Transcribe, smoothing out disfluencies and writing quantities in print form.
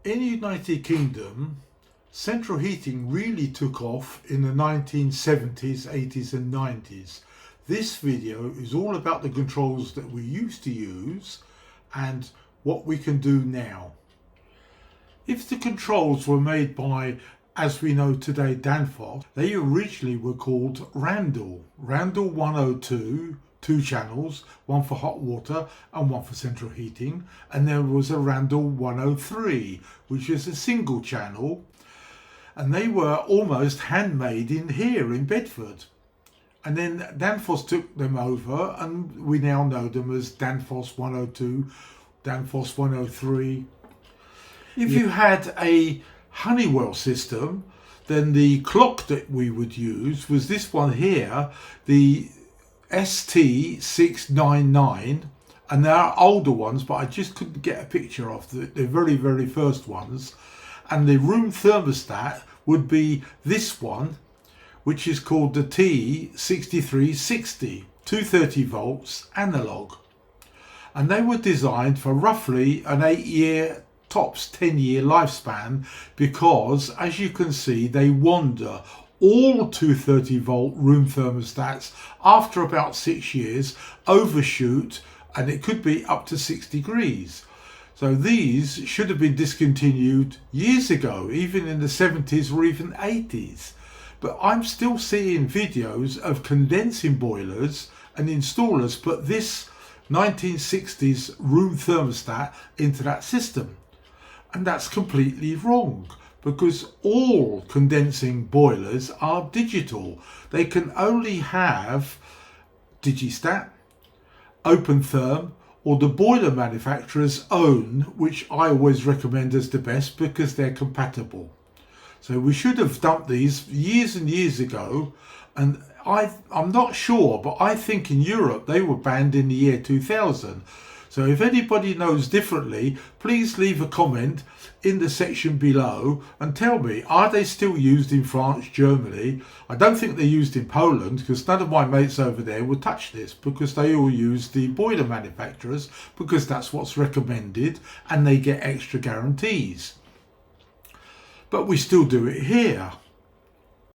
In the United Kingdom, central heating really took off in the 1970s, 80s and 90s. This video is all about the controls that we used to use and what we can do now. If the controls were made by, as we know today, Danfoss, they originally were called Randall 102, 2 channels, one for hot water and one for central heating, and there was a Randall 103, which is a single channel, and they were almost handmade in here in Bedford. And then Danfoss took them over, and we now know them as Danfoss 102, Danfoss 103. If you had a Honeywell system, then the clock that we would use was this one here, the ST699, and there are older ones, but I just couldn't get a picture of the very first ones. And the room thermostat would be this one, which is called the T6360, 230 volts analog. And they were designed for roughly an 8-year, tops 10-year lifespan, because as you can see, they wander. All 230 volt room thermostats after about 6 years overshoot, and it could be up to 6 degrees. So these should have been discontinued years ago, even in the 70s or even 80s. But I'm still seeing videos of condensing boilers and installers put this 1960s room thermostat into that system. And that's completely wrong, because all condensing boilers are digital. They can only have Digistat, Open Therm, or the boiler manufacturer's own, which I always recommend as the best because they're compatible. So we should have dumped these years and years ago, and I'm not sure, but I think in Europe they were banned in the year 2000. So if anybody knows differently, please leave a comment in the section below and tell me, are they still used in France, Germany? I don't think they're used in Poland, because none of my mates over there would touch this, because they all use the boiler manufacturers, because that's what's recommended and they get extra guarantees. But we still do it here.